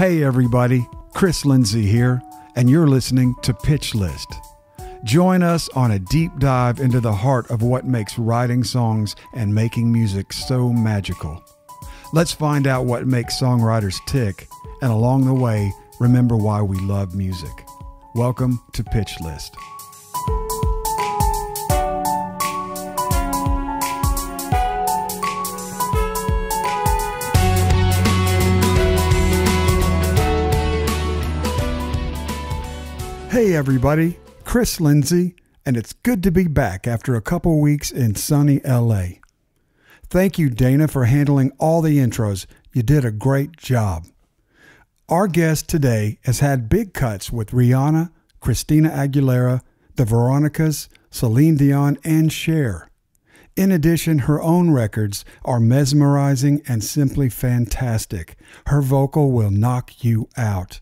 Hey everybody, Chris Lindsay here, and you're listening to Pitch List. Join us on a deep dive into the heart of what makes writing songs and making music so magical. Let's find out what makes songwriters tick, and along the way, remember why we love music. Welcome to Pitch List. Hey everybody, Chris Lindsay, and it's good to be back after a couple weeks in sunny LA. Thank you, Dana, for handling all the intros. You did a great job. Our guest today has had big cuts with Rhianna, Christina Aguilera, the Veronicas, Celine Dion, and Cher. In addition, her own records are mesmerizing and simply fantastic. Her vocal will knock you out.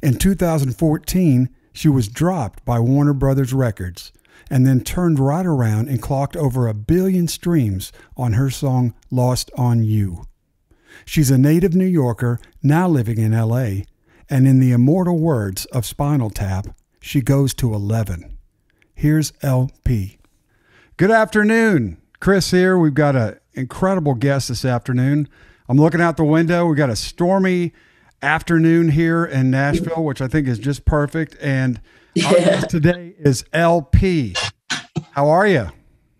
In 2014, she was dropped by Warner Brothers Records and then turned right around and clocked over 1 billion streams on her song Lost on You. She's a native New Yorker now living in LA, and in the immortal words of Spinal Tap, she goes to 11. Here's LP. Good afternoon. Chris here. We've got an incredible guest this afternoon. I'm looking out the window. We've got a stormy afternoon here in Nashville, which I think is just perfect. And our guest today is LP. How are you?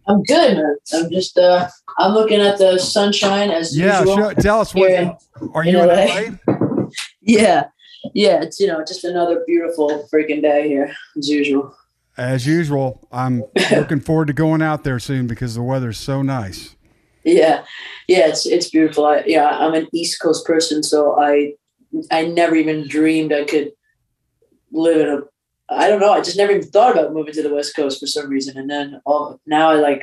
I'm good, man. I'm just I'm looking at the sunshine as usual. Yeah, tell us what are you in LA? Yeah. It's just another beautiful freaking day here as usual. As usual, I'm looking forward to going out there soon because the weather's so nice. Yeah, it's beautiful. I'm an East Coast person, so I never even dreamed I could live I don't know. I just never even thought about moving to the West Coast for some reason. And then now I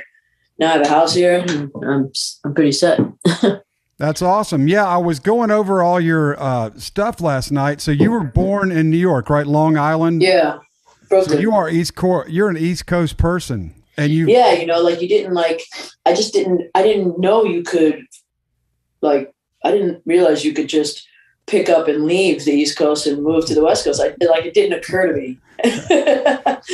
have a house here and I'm pretty set. That's awesome. Yeah. I was going over all your stuff last night. So you were born in New York, right? Long Island. Yeah. So you are you're an East Coast person and you I didn't know you could I didn't realize you could just pick up and leave the East Coast and move to the West Coast. It didn't occur to me.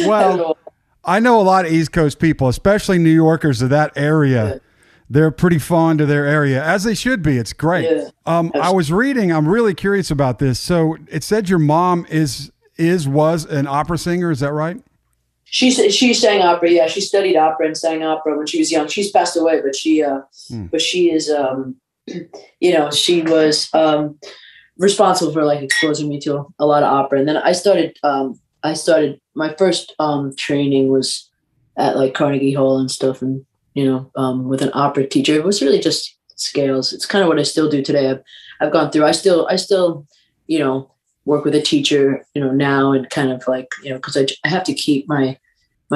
Well, I know a lot of East Coast people, especially New Yorkers of that area. Yeah. They're pretty fond of their area, as they should be. It's great. Yeah, I was reading, I'm really curious about this. So it said your mom was an opera singer. Is that right? She sang opera. Yeah. She studied opera and sang opera when she was young. She's passed away, but she is, she was, responsible for exposing me to a lot of opera. And then I started my first training was at Carnegie Hall and stuff, and with an opera teacher. It was really just scales. It's kind of what I still do today. I've gone through. I still work with a teacher now, and kind of because I have to keep my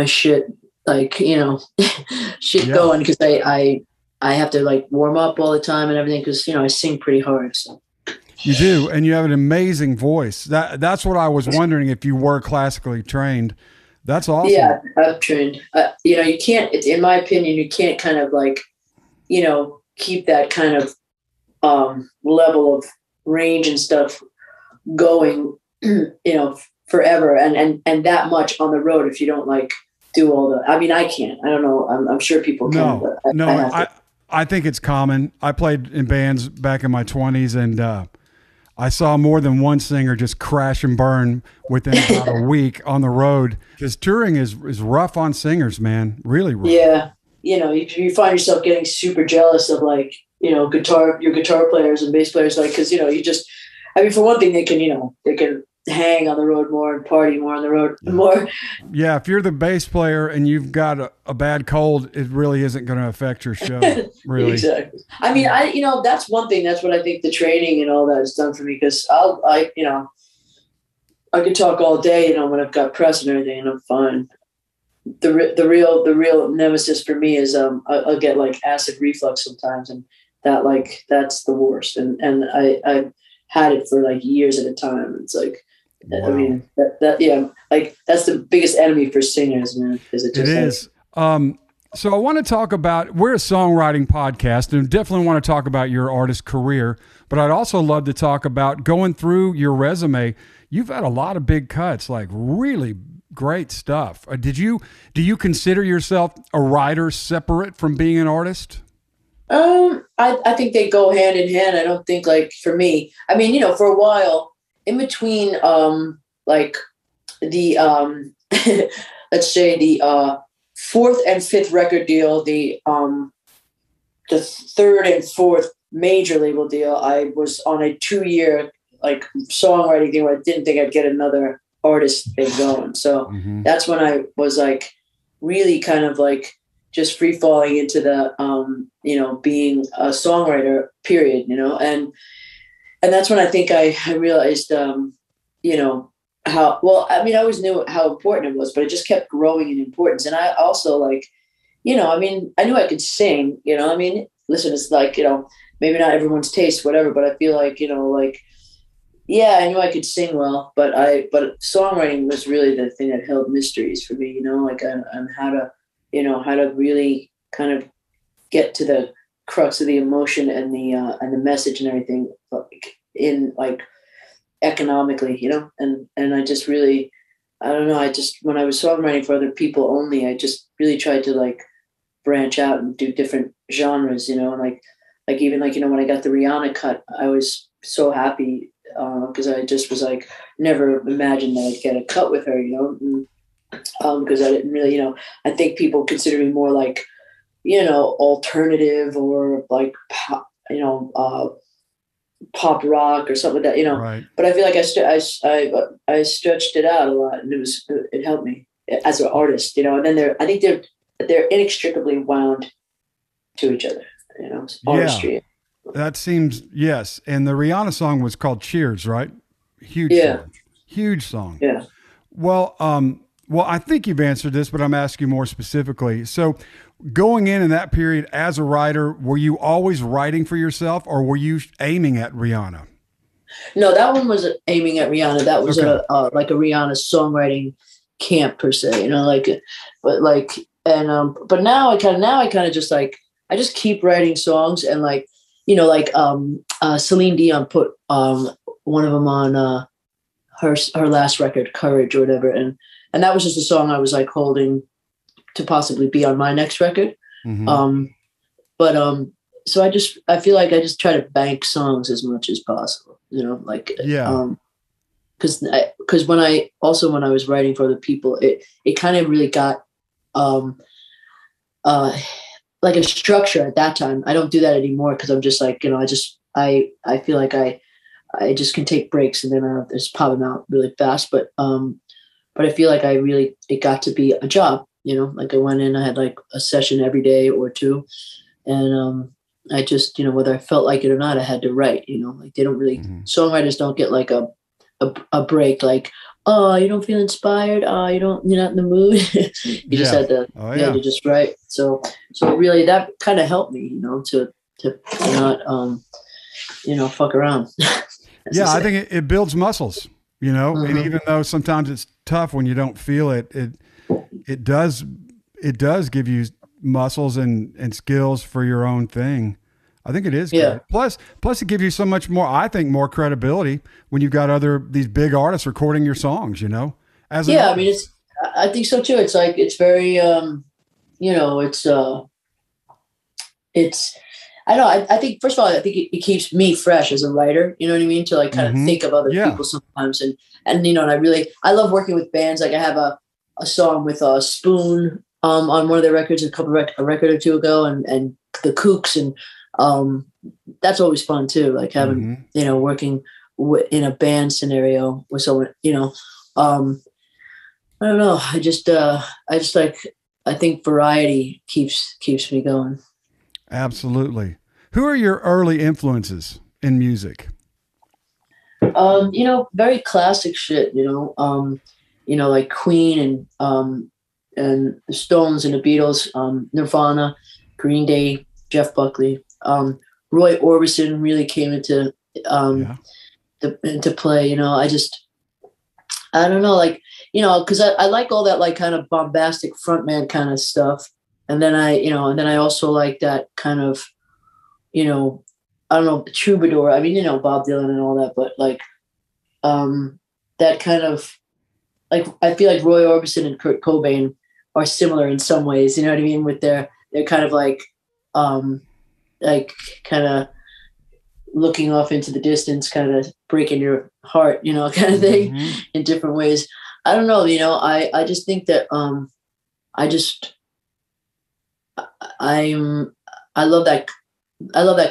shit shit going, because I have to warm up all the time and everything, because I sing pretty hard. So. You do, and you have an amazing voice. That's what I was wondering, if you were classically trained. That's awesome. Yeah, I'm trained. You can't, in my opinion, you can't kind of keep that kind of level of range and stuff going, forever and that much on the road if you don't do all the. I mean, I can't. I don't know. I'm sure people can. I think it's common. I played in bands back in my 20s, and I saw more than one singer just crash and burn within about a week on the road, because touring is rough on singers, man. Really rough. Yeah. You find yourself getting super jealous of your guitar players and bass players, because, for one thing, they can hang on the road more and party more on the road more. Yeah. If you're the bass player and you've got a bad cold, it really isn't going to affect your show. Really. Exactly. I mean, that's one thing. That's what I think the training and all that has done for me, because I could talk all day, when I've got press and everything, and I'm fine. The real nemesis for me is I'll get acid reflux sometimes, and that's the worst. And I've had it for years at a time. It's wow. I mean, that's the biggest enemy for singers, man. It is. So I want to talk about, we're a songwriting podcast and definitely want to talk about your artist career, but I'd also love to talk about going through your resume. You've had a lot of big cuts, like really great stuff. Do you consider yourself a writer separate from being an artist? I think they go hand in hand. I don't think like for me, I mean, you know, for a while in between, like the, let's say the, fourth and fifth record deal, the third and fourth major label deal, I was on a 2-year like songwriting thing where I didn't think I'd get another artist thing going. So that's when I was like really kind of like just free falling into the you know, being a songwriter, period, you know, and that's when I think I realized you know, how well, I mean, I always knew how important it was, but it just kept growing in importance. And I also like, you know, I mean, I knew I could sing, you know, I mean, listen, it's like, you know, maybe not everyone's taste, whatever, but I feel like, you know, like, yeah, I knew I could sing well, but songwriting was really the thing that held mysteries for me, you know, like on how to, you know, how to really kind of get to the crux of the emotion and the message and everything, like in like, economically, you know, and I just really, I don't know, I just, when I was songwriting for other people only, I just really tried to like branch out and do different genres, you know, and like even like, you know, when I got the Rhianna cut, I was so happy because I just was like, never imagined that I'd get a cut with her, you know, because I didn't really, you know, I think people consider me more like, you know, alternative or like, you know, pop rock or something like that, you know. Right. But I feel like I stretched it out a lot, and it helped me as an artist, you know. And then I think they're inextricably wound to each other, you know. Artistry. Yeah, that seems, yes. And the Rihanna song was called "Cheers," right? Huge song. Yeah. Well, I think you've answered this, but I'm asking you more specifically. So, going in that period as a writer, were you always writing for yourself, or were you aiming at Rihanna? No, that one was aiming at Rihanna. That was like a Rihanna songwriting camp per se, you know, like, but like, and but now I kind of just like, I just keep writing songs, and like, you know, like Celine Dion put one of them on her last record, Courage or whatever, and that was just a song I was like holding to possibly be on my next record. So I feel like I just try to bank songs as much as possible, you know, like, cause when I was writing for other people, it kind of really got, like a structure at that time. I don't do that anymore, cause I'm just like, you know, I feel like I just can take breaks and then I just pop them out really fast. But I feel like it got to be a job, you know, like I went in, I had like a session every day or two. And I just, you know, whether I felt like it or not, I had to write, you know, like they don't really, songwriters don't get like a break, like, oh, you don't feel inspired. Oh, you're not in the mood. You just had to, had to just write. So really that kind of helped me, you know, to not, you know, fuck around. Yeah. I think it builds muscles, you know, and even though sometimes it's tough when you don't feel it, it does give you muscles and skills for your own thing. I think it is good. Plus it gives you so much more, I think, more credibility when you've got these big artists recording your songs, you know, I mean, I think so too. It's like, it's very, you know, I know. I think, first of all, I think it keeps me fresh as a writer. You know what I mean? To like kind of think of other people sometimes, and you know, and I love working with bands. Like I have a song with Spoon on one of their records a record or two ago, and the Kooks, and that's always fun too. Like having you know, working in a band scenario with someone. You know, I don't know. I just like, I think variety keeps me going. Absolutely. Who are your early influences in music? You know, very classic shit, you know, like Queen and the Stones and the Beatles, Nirvana, Green Day, Jeff Buckley, Roy Orbison really came into play, you know. I don't know, like, you know, cause I like all that like kind of bombastic frontman kind of stuff. and then I also like that kind of, I don't know, troubadour. I mean, Bob Dylan and all that, but like, that kind of, like, I feel like Roy Orbison and Kurt Cobain are similar in some ways, you know what I mean? With their kind of like kind of looking off into the distance, kind of breaking your heart, kind of thing, in different ways. I don't know, I just think that I love that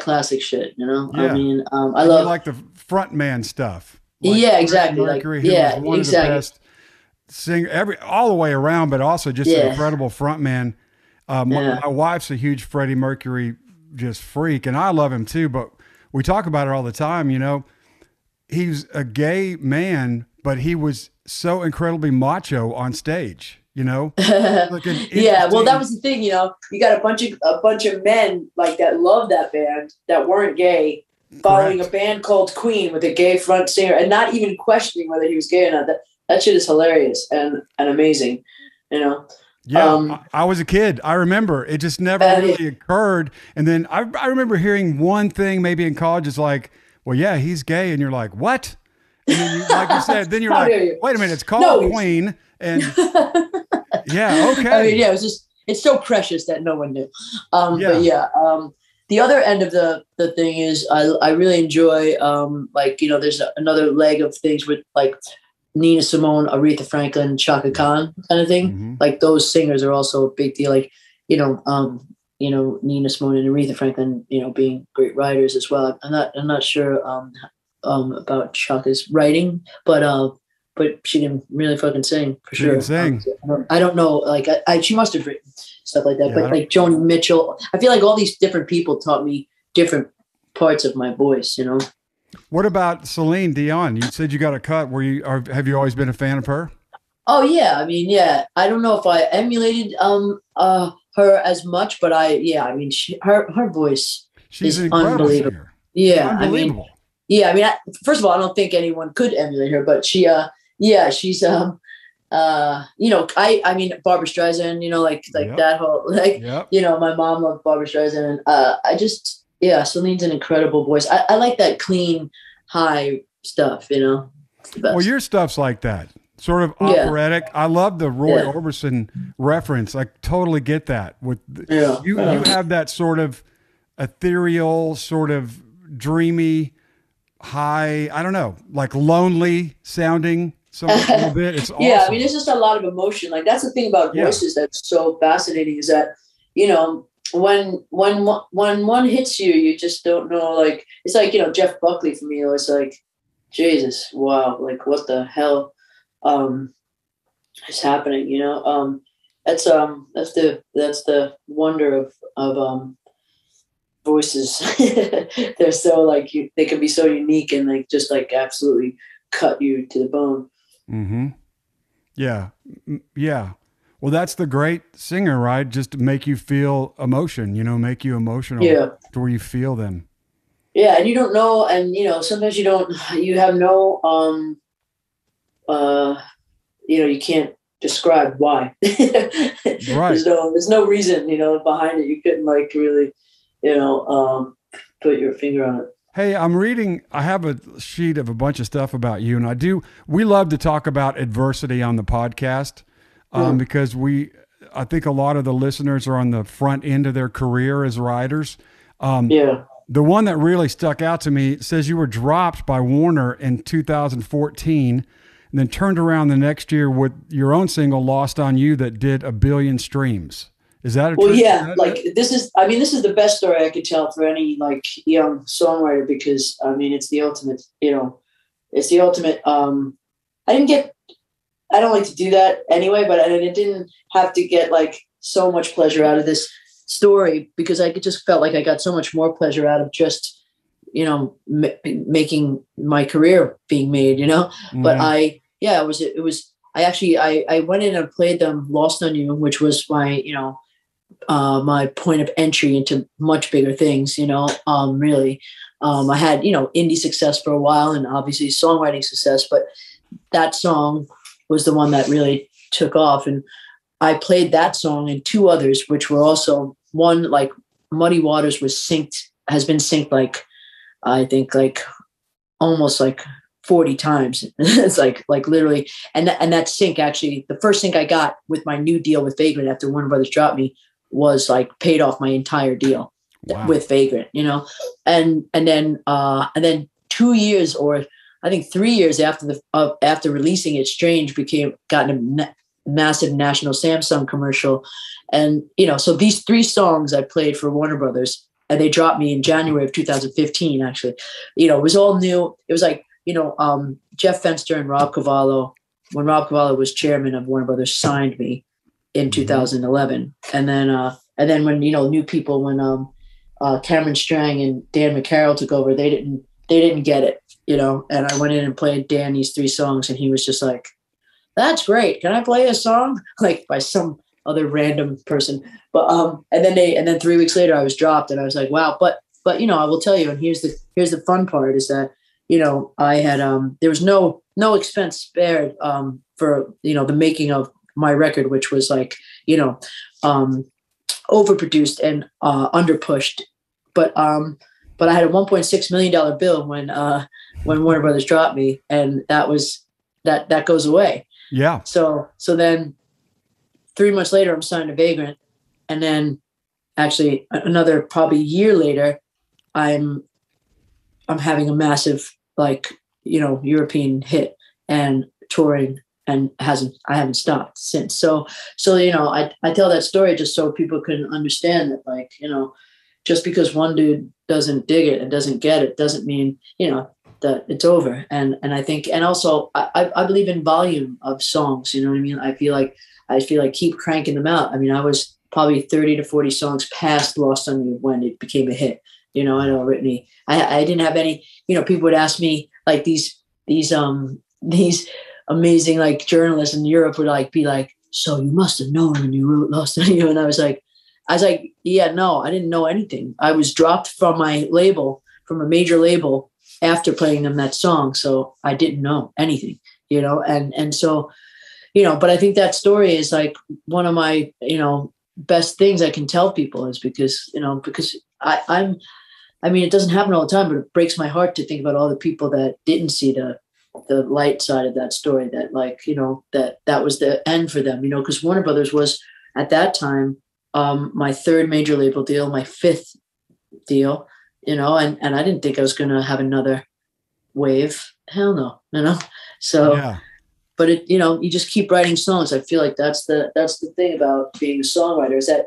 classic shit, Yeah. I mean, I and love, you like the front man stuff. Like yeah, exactly. Mercury, Like, who yeah, was one exactly. of the best singer all the way around, but also just an incredible front man. My wife's a huge Freddie Mercury just freak, and I love him too, but we talk about it all the time. He's a gay man, but he was so incredibly macho on stage, Yeah, well, that was the thing, you got a bunch of men like that love that band that weren't gay, following a band called Queen with a gay front singer, and not even questioning whether he was gay or not. That shit is hilarious and amazing, Yeah, I was a kid. I remember it just never really occurred. And then I remember hearing one thing maybe in college is like, well, yeah, he's gay. And you're like, what? And then like you said, then you're like, wait a minute, it's called Queen. And yeah, okay. I mean, yeah, it's so precious that no one knew. But yeah, the other end of the thing is I really enjoy, there's another leg of things with like Nina Simone, Aretha Franklin, Chaka Khan kind of thing. Like those singers are also a big deal. Like, Nina Simone and Aretha Franklin, being great writers as well. I'm not sure about Chaka's writing, but she can really fucking sing for sure. Sing. I don't know, like she must have written stuff like that. But like Joni Mitchell, I feel like all these different people taught me different parts of my voice. What about Celine Dion? You said you got a cut. Have you always been a fan of her? Oh yeah, I mean, yeah. I don't know if I emulated her as much, but her voice She's is an incredible unbelievable. Singer. Yeah, Unbelievable. First of all, I don't think anyone could emulate her, but she's I mean Barbra Streisand, like that whole my mom loved Barbra Streisand, and Celine's an incredible voice. I like that clean, high stuff, Well, your stuff's like that, sort of operatic. I love the Roy Orbison reference. I totally get that. You have that sort of ethereal, sort of dreamy, high, I don't know, like lonely sounding a little bit. It's awesome. Yeah, I mean, it's just a lot of emotion. Like that's the thing about voices that's so fascinating is that, when one hits you, you just don't know, like, it's like, Jeff Buckley for me, it was like, Jesus, wow, like what the hell is happening, that's the wonder of voices. They're so like they can be so unique and like just like absolutely cut you to the bone. Yeah. Well, that's the great singer, right? Just to make you feel emotion, make you emotional to where you feel them. Yeah. And you don't know. And, sometimes you have no, you can't describe why. Right. There's no reason, behind it. You couldn't like really, put your finger on it. Hey, I have a sheet of a bunch of stuff about you, and we love to talk about adversity on the podcast. Because I think a lot of the listeners are on the front end of their career as writers. The one that really stuck out to me says you were dropped by Warner in 2014 and then turned around the next year with your own single Lost on You that did 1 billion streams. Is that well, yeah, like this is the best story I could tell for any like young songwriter, because I mean, it's the ultimate, I don't like to do that anyway, but I didn't have to get like so much pleasure out of this story because I just felt like I got so much more pleasure out of just, making my career being made, but I went in and played them Lost on You, which was my, my point of entry into much bigger things, really. I had, indie success for a while and obviously songwriting success, but that song was the one that really took off. And I played that song and two others, which were also one, like Muddy Waters has been synced like, I think like almost like 40 times. It's like literally. And that sync, actually, the first sync I got with my new deal with Vagrant after Warner Brothers dropped me was like paid off my entire deal. Wow. With Vagrant, you know, and then 2 years, or I think 3 years after releasing it, Strange got a massive national Samsung commercial. And, you know, so these three songs I played for Warner Brothers, and they dropped me in January of 2015, actually. You know, it was all new. It was like, you know, Jeff Fenster and Rob Cavallo, when Rob Cavallo was chairman of Warner Brothers, signed me in 2011. And then when, you know, new people, when Cameron Strang and Dan McCarroll took over, they didn't get it, you know, and I went in and played Dan these three songs, and he was just like, "That's great. Can I play a song?" Like by some other random person. But and then 3 weeks later I was dropped, and I was like, wow. But you know, I will tell you, and here's the fun part, is that, you know, I had there was no expense spared for, you know, the making of my record, which was like, you know, overproduced and underpushed. But I had a $1.6 million bill when Warner Brothers dropped me, and that goes away. Yeah. So then 3 months later, I'm signed to Vagrant, and then actually another probably year later, I'm having a massive, like, you know, European hit and touring, and I haven't stopped since. So you know, I tell that story just so people can understand that, like, you know, just because one dude doesn't dig it and doesn't get it doesn't mean, you know, that it's over. And I think, and also I believe in volume of songs, you know what I mean? I feel like keep cranking them out. I mean, I was probably 30 to 40 songs past Lost on You when it became a hit. You know, I know Whitney, I didn't have any, you know, people would ask me, like, these amazing, like, journalists in Europe would like be like, "So you must have known when you wrote Lost on You." And I was like, yeah, no, I didn't know anything. I was dropped from my label, from a major label, after playing them that song. So I didn't know anything, you know? And so, you know, but I think that story is like one of my, you know, best things I can tell people, is because, you know, because I mean, it doesn't happen all the time, but it breaks my heart to think about all the people that didn't see the light side of that story, that, like, you know, that was the end for them, you know, because Warner Brothers was at that time my third major label deal, my fifth deal, you know, and I didn't think I was going to have another wave. Hell no, you know? So, yeah. But it, you know, you just keep writing songs. I feel like that's the thing about being a songwriter, is that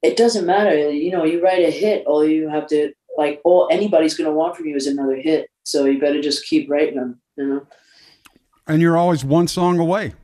it doesn't matter. You know, you write a hit, all you have to, like, all anybody's going to want from you is another hit. So you better just keep writing them, you know? And you're always one song away.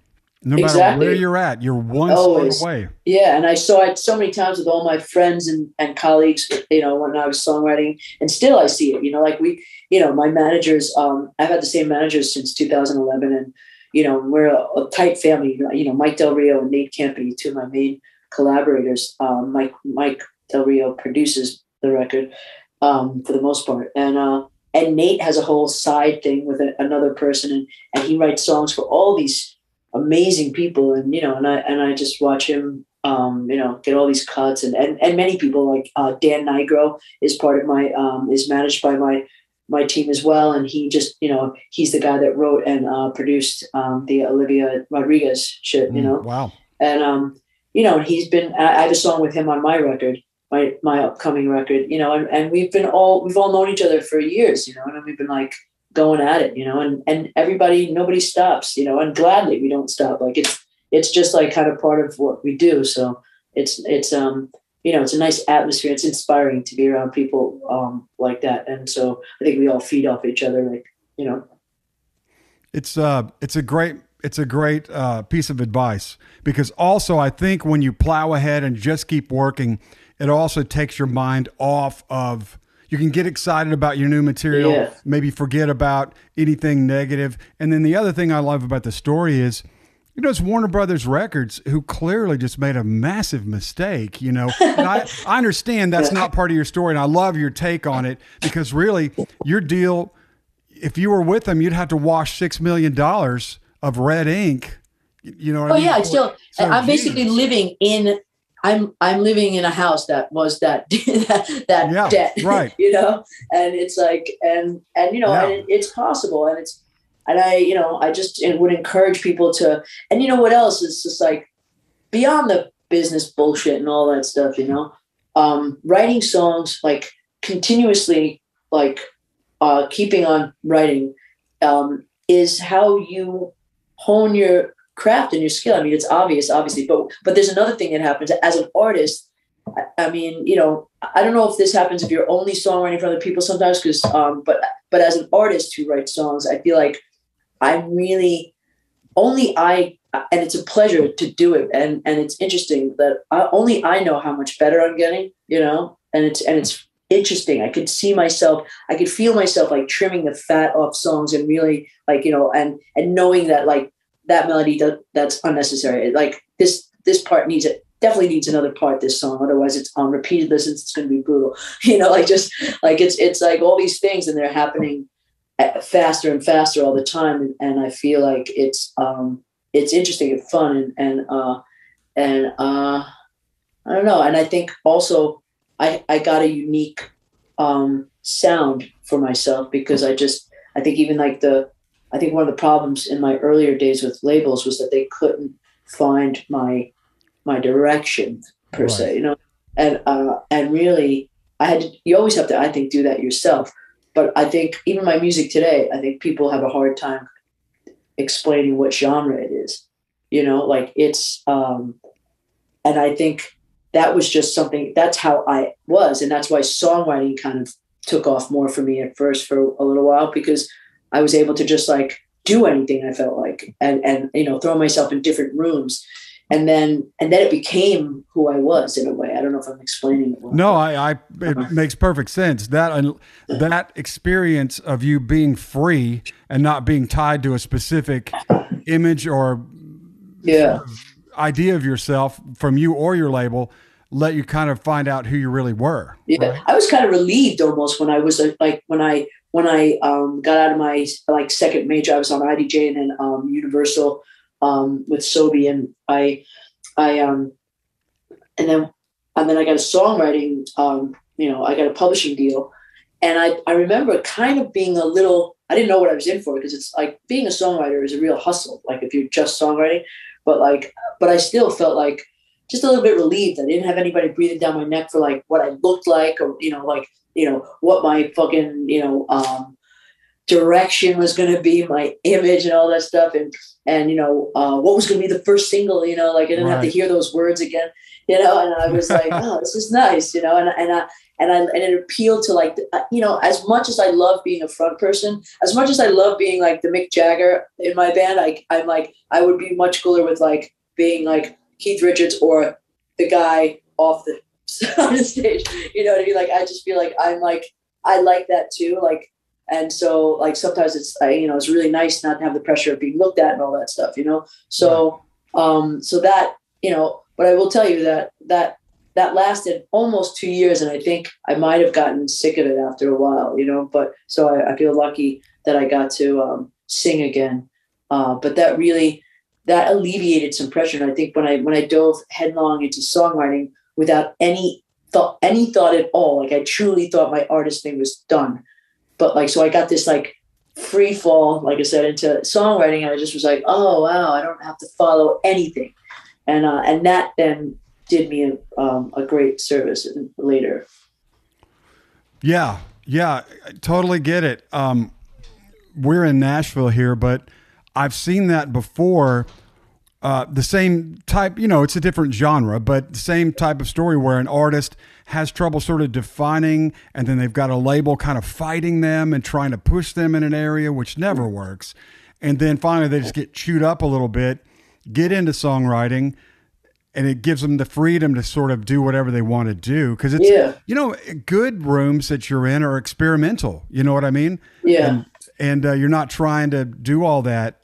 No matter where you're at, you're one song away. Yeah, and I saw it so many times with all my friends and colleagues, you know, when I was songwriting, and still I see it, you know, like you know, my managers, I've had the same managers since 2011, and, you know, we're a tight family, you know, Mike Del Rio and Nate Campy, two of my main collaborators. Mike Del Rio produces the record for the most part, and Nate has a whole side thing with another person, and he writes songs for all these amazing people, and, you know, and I just watch him, you know, get all these cuts, and many people, like Dan Nigro is part of my is managed by my team as well, and he just, you know, he's the guy that wrote and produced the Olivia Rodriguez shit, you know. Wow. And you know, I have a song with him on my record, my upcoming record, you know, and we've all known each other for years, you know, and we've been like going at it, you know, and nobody stops, you know, and gladly we don't stop. Like it's just like kind of part of what we do. So it's you know, it's a nice atmosphere. It's inspiring to be around people like that. And so I think we all feed off each other, like, you know. It's a great piece of advice, because also I think when you plow ahead and just keep working, it also takes your mind off of, you can get excited about your new material, maybe forget about anything negative. And then the other thing I love about the story is, you know, it's Warner Brothers Records who clearly just made a massive mistake, you know. And I understand that's not part of your story, and I love your take on it, because really your deal, if you were with them, you'd have to wash $6 million of red ink You know what I Oh mean? yeah, I still, So I'm basically living in, I'm living in a house that was that yeah, debt, right. you know, and it's like, and you know, Yeah. and it's possible, and it's, and I, you know, I just would encourage people to, and you know what else is just like beyond the business bullshit and all that stuff, you know, writing songs like continuously, like keeping on writing, is how you hone your craft and your skill. I mean, it's obvious, obviously, but there's another thing that happens as an artist. I mean, you know, I don't know if this happens if you're only songwriting for other people sometimes, because, but as an artist who writes songs, I feel like I'm really only I, and it's a pleasure to do it, and it's interesting that only I know how much better I'm getting, you know, and it's interesting. I could see myself, I could feel myself like trimming the fat off songs and really like, you know, and knowing that like that melody that's unnecessary. Like this part definitely needs another part, this song. Otherwise it's on repeated listens. It's going to be brutal, you know, like just like, it's like all these things and they're happening faster and faster all the time. And I feel like it's interesting and fun and I don't know. And I think also I got a unique sound for myself because I think even like I think one of the problems in my earlier days with labels was that they couldn't find my direction per se, you know, and really you always have to, I think, do that yourself. But I think even my music today, I think people have a hard time explaining what genre it is, you know, like it's, and I think that was just something, that's how I was. And that's why songwriting kind of took off more for me at first for a little while, because I was able to just like do anything I felt like, and, you know, throw myself in different rooms. And then it became who I was in a way. I don't know if I'm explaining it well. No, it makes perfect sense. That experience of you being free and not being tied to a specific image or idea of yourself from you or your label let you kind of find out who you really were. Yeah, right? I was kind of relieved almost when I was like when I got out of my like second major. I was on IDJ and then Universal with Sobe, and I and then I got a songwriting, you know, I got a publishing deal, and I remember kind of being a little, I didn't know what I was in for, because it's like being a songwriter is a real hustle. Like if you're just songwriting, but I still felt like just a little bit relieved. I didn't have anybody breathing down my neck for like what I looked like, or, you know, like, you know, what my fucking, you know, direction was going to be, my image and all that stuff. And, you know, what was going to be the first single, you know, like I didn't have to hear those words again, you know, and I was like, oh, this is nice, you know, and it appealed to like, you know, as much as I love being a front person, as much as I love being like the Mick Jagger in my band, I'm like, I would be much cooler with like being like Keith Richards or the guy off the stage, you know what I mean? Like, I just feel like I like that too. Like, and so like sometimes it's, you know, it's really nice not to have the pressure of being looked at and all that stuff, you know? So, so that, you know, but I will tell you that lasted almost 2 years. And I think I might've gotten sick of it after a while, you know, but so I feel lucky that I got to sing again. But that alleviated some pressure. And I think when I dove headlong into songwriting without any thought at all, like I truly thought my artist thing was done. But like, so I got this like free fall, like I said, into songwriting. And I just was like, oh, wow, I don't have to follow anything. And that then did me a great service later. Yeah. I totally get it. We're in Nashville here, but I've seen that before. The same type, you know, it's a different genre, but the same type of story where an artist has trouble sort of defining, and then they've got a label kind of fighting them and trying to push them in an area, which never works. And then finally they just get chewed up a little bit, get into songwriting, and it gives them the freedom to sort of do whatever they want to do. Cause it's, you know, good rooms that you're in are experimental. You know what I mean? Yeah. And you're not trying to do all that.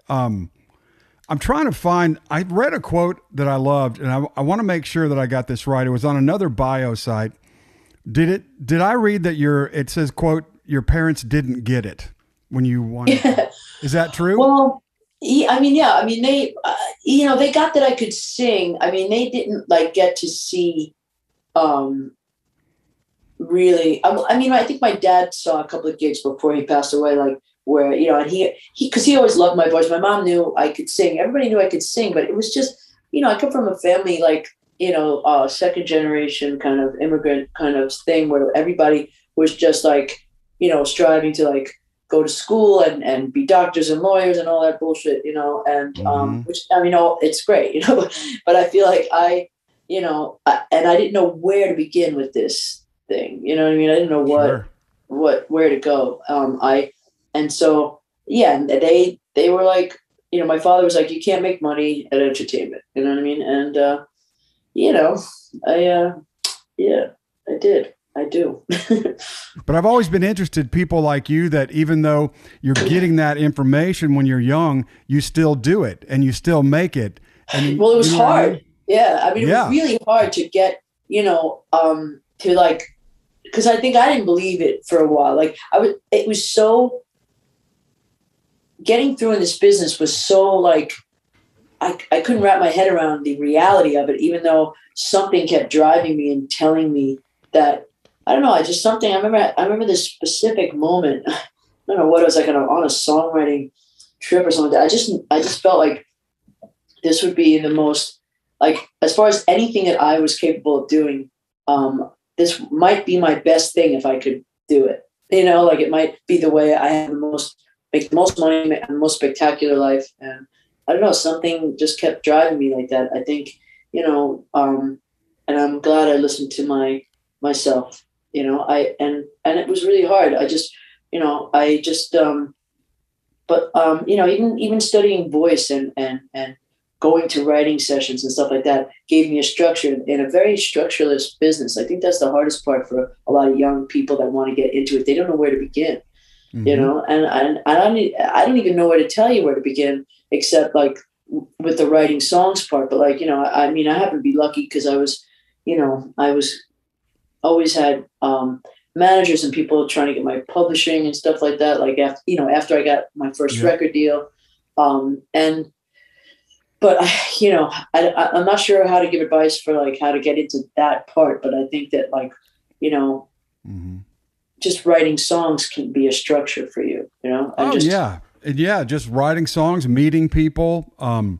I'm trying to find, I read a quote that I loved, and I want to make sure that I got this right. It was on another bio site. Did I read that it says, quote, your parents didn't get it when you wanted to? Is that true? Well, Yeah, they, they got that I could sing. I mean, they didn't like get to see, um, really. I think my dad saw a couple of gigs before he passed away, like where, and because he always loved my voice. My mom knew I could sing. Everybody knew I could sing, but it was just, I come from a family like, second generation kind of immigrant kind of thing where everybody was just like, striving to like go to school and be doctors and lawyers and all that bullshit, and which it's great, but I feel like and I didn't know where to begin with this thing, you know what I mean? I didn't know where to go. And so, yeah, and they were like, my father was like, you can't make money at entertainment, you know what I mean? And, I did. I do. But I've always been interested, people like you, that even though you're getting that information when you're young, you still do it and you still make it. And well, it was hard. I mean? Yeah. It was really hard to get, to like, because I think I didn't believe it for a while. Like it was so, getting through in this business was so like, I couldn't wrap my head around the reality of it, even though something kept driving me and telling me that, I don't know, I remember this specific moment. I don't know what it was, like on a songwriting trip or something. I just felt like this would be the most, like, as far as anything that I was capable of doing, this might be my best thing if I could do it. Like it might be the way I have make the most money and the most spectacular life. And I don't know, something just kept driving me like that. I think, and I'm glad I listened to myself, and it was really hard. Even studying voice and going to writing sessions and stuff like that gave me a structure in a very structureless business. I think that's the hardest part for a lot of young people that want to get into it. They don't know where to begin, and I don't even know where to tell you where to begin, except like with the writing songs part. But like, I happen to be lucky because I was always had managers and people trying to get my publishing and stuff like that. Like after I got my first record deal, but I'm not sure how to give advice for like how to get into that part. But I think that like, just writing songs can be a structure for you, just writing songs, meeting people.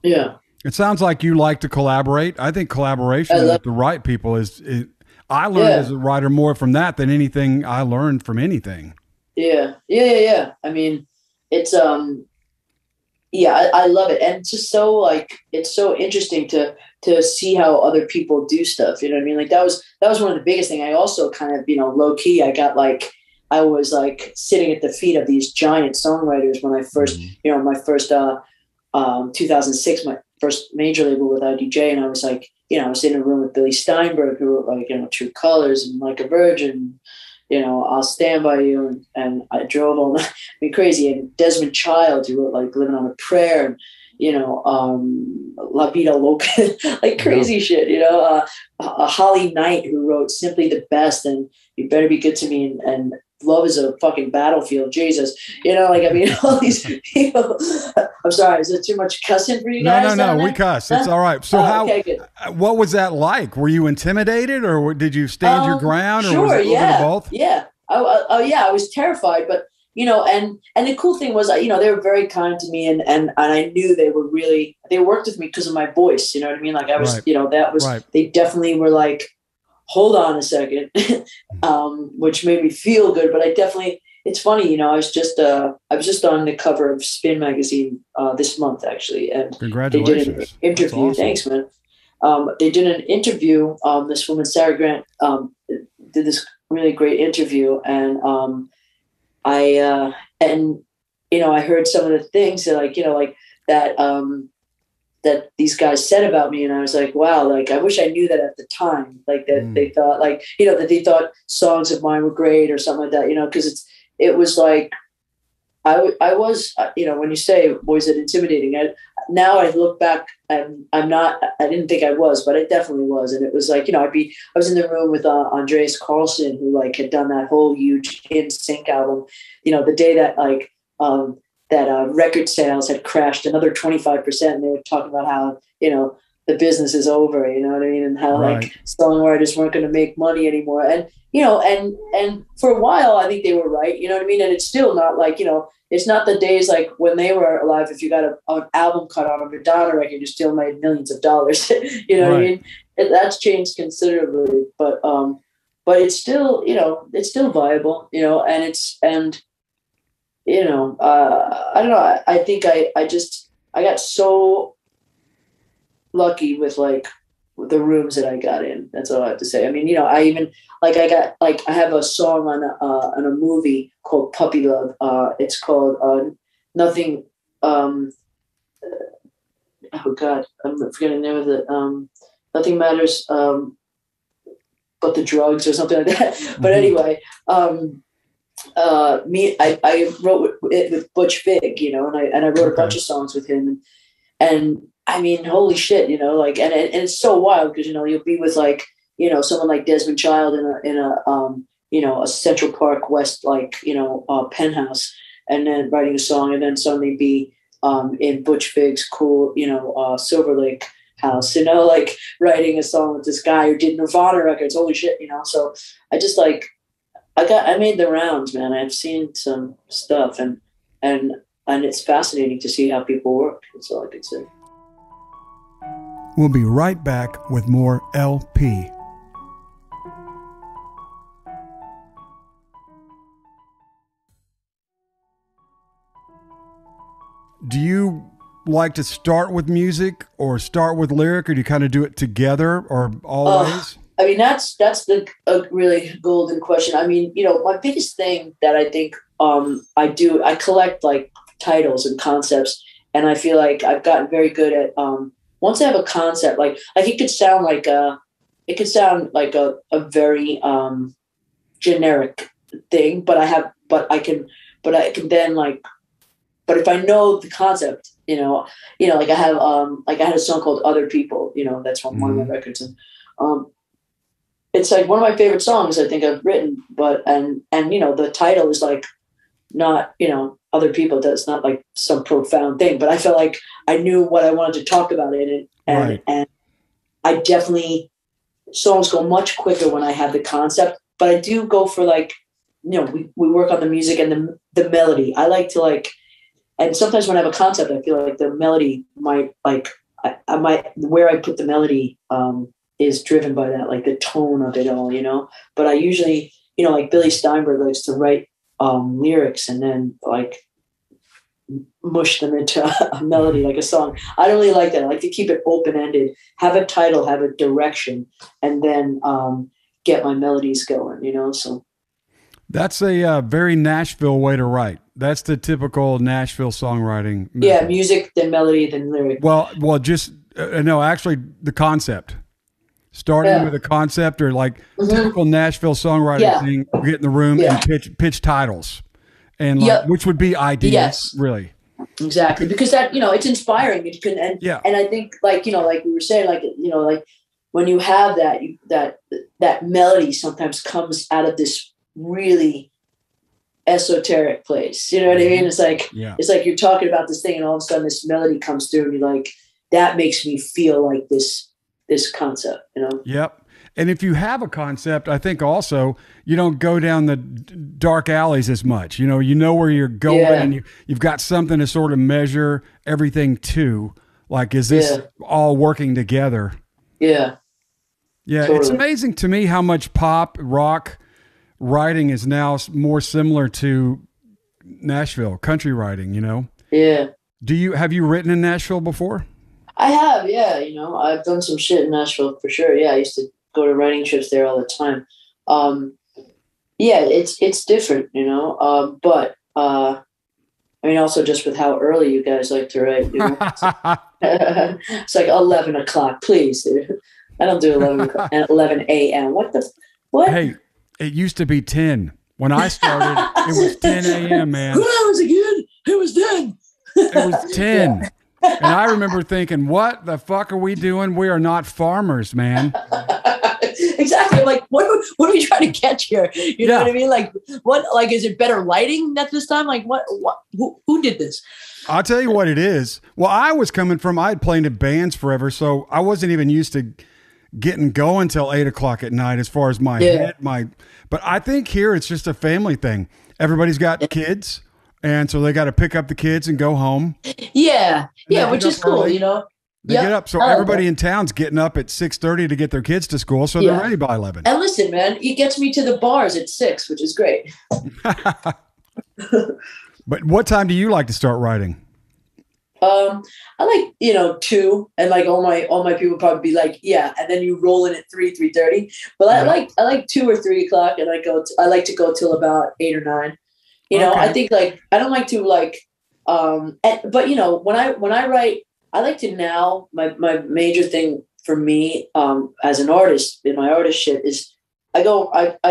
It sounds like you like to collaborate. I think collaboration with the right people is I learned as a writer more from that than anything I learned from anything. Yeah. I mean, it's, I love it. And it's just so like, it's so interesting to see how other people do stuff. You know what I mean? Like that was one of the biggest thing. I also kind of, low key, I was like sitting at the feet of these giant songwriters when I first, my first, 2006, my first major label with IDJ. And I was like, I was in a room with Billy Steinberg, who wrote like, True Colors and Like a Virgin, I'll Stand By You. And I drove all night, crazy. And Desmond Child, who wrote like Living on a Prayer, and, La Vida Loca, like crazy shit, Holly Knight, who wrote Simply the Best and You Better Be Good to Me and Love is a Fucking Battlefield, Jesus. All these people. I'm sorry, is it too much cussing for you guys? No, we cuss. It's all right. So what was that like? Were you intimidated or did you stand your ground or was it a little bit of both? Yeah. I was terrified, but and the cool thing was, they were very kind to me and I knew they worked with me because of my voice. You know what I mean? Like I was, they definitely were like, hold on a second, which made me feel good. But it's funny, I was just on the cover of Spin magazine this month actually, and congratulations. They did an interview. Awesome. Thanks, man. They did an interview. This woman Sarah Grant did this really great interview, and I heard some of the things that like that. That these guys said about me. And I was like, wow, like, I wish I knew that at the time, like that they thought like, that they thought songs of mine were great or something like that, cause it was like, I was, when you say, was it intimidating? Now I look back and I didn't think I was, but I definitely was. And it was like, I was in the room with Andreas Carlson, who like had done that whole huge In Sync album, the day that like, record sales had crashed another 25%. And they were talking about how, the business is over, you know what I mean? And how like songwriters weren't going to make money anymore. And, and for a while, I think they were right, you know what I mean? And it's still not like, it's not the days like when they were alive. If you got an album cut on a Madonna record, you still made millions of dollars. You know what I mean? That's changed considerably, but it's still, it's still viable, and I don't know. I think I got so lucky with like the rooms that I got in. That's all I have to say. I mean, I even I have a song on a movie called Puppy Love. It's called Nothing. Oh God, I'm forgetting the name of it. Nothing Matters but the drugs or something like that. Mm-hmm. But anyway, I wrote it with Butch Vig, and I wrote a bunch of songs with him, and I mean, holy shit, and it's so wild because you'll be with like someone like Desmond Child in a Central Park West penthouse, and then writing a song, and then suddenly be in Butch Vig's cool Silver Lake house, like writing a song with this guy who did Nirvana records. Holy shit, so I just like. I made the rounds, man. I've seen some stuff, and it's fascinating to see how people work. That's all I can say. We'll be right back with more LP. Do you like to start with music or start with lyric, or do you kind of do it together or always? I mean, that's a really golden question. I mean, my biggest thing that I think I collect like titles and concepts, and I feel like I've gotten very good at once I have a concept, like it could sound like a very generic thing, but I can then but if I know the concept, like I had a song called Other People, that's from one of my records, and it's like one of my favorite songs I think I've written, but and the title is like not Other People. That's not like some profound thing, but I felt like I knew what I wanted to talk about in it, and I definitely songs go much quicker when I have the concept. But I do go for like we work on the music and the melody. I like to and sometimes when I have a concept, I feel like the melody might I might where I put the melody. Is driven by that, like the tone of it all, But I usually, like Billy Steinberg likes to write lyrics and then mush them into a melody, like a song. I don't really like that. I like to keep it open-ended, have a title, have a direction, and then get my melodies going, so. That's a very Nashville way to write. That's the typical Nashville songwriting method. Yeah, music, then melody, then lyric. Well, just, no, actually the concept. Starting with a concept or like typical Nashville songwriting thing, get in the room and pitch titles, and which would be ideal, really. Exactly, because that it's inspiring. It can and I think like we were saying like when you have that melody sometimes comes out of this really esoteric place. You know what I mean? It's like it's like you're talking about this thing, and all of a sudden this melody comes through, and you're like, that makes me feel like this concept, Yep. And if you have a concept, I think also you don't go down the dark alleys as much. You know where you're going, and you've got something to sort of measure everything to. Like, is this all working together? Yeah. Yeah. Totally. It's amazing to me how much pop rock writing is now more similar to Nashville country writing. Yeah. Have you written in Nashville before? I have, I've done some shit in Nashville for sure. Yeah, I used to go to writing trips there all the time. It's different, but I mean, also just with how early you guys like to write. It's like 11 o'clock, please. I don't do 11 a.m. What? Hey, it used to be 10. When I started, it was 10 a.m., man. When I was a kid, it was 10. It was 10. Yeah. And I remember thinking, what the fuck are we doing? We are not farmers, man. exactly. I'm like, what are we trying to catch here? You know what I mean? Like, what? Like, is it better lighting at this time? Like, what? Who did this? I'll tell you what it is. Well, I had played in bands forever, so I wasn't even used to getting going till 8 o'clock at night as far as my head, but I think here it's just a family thing. Everybody's got kids, and so they got to pick up the kids and go home. Yeah, which is cool, early. They get up, so everybody in town's getting up at 6:30 to get their kids to school, so they're ready by 11. And listen, man, it gets me to the bars at 6, which is great. But what time do you like to start writing? I like 2, and like all my people probably be like, and then you roll in at 3:30. But I like 2 or 3 o'clock, and I like to go till about 8 or 9. I think like I don't like to like but when I write, I like to now my major thing for me as an artist in my artist shit is I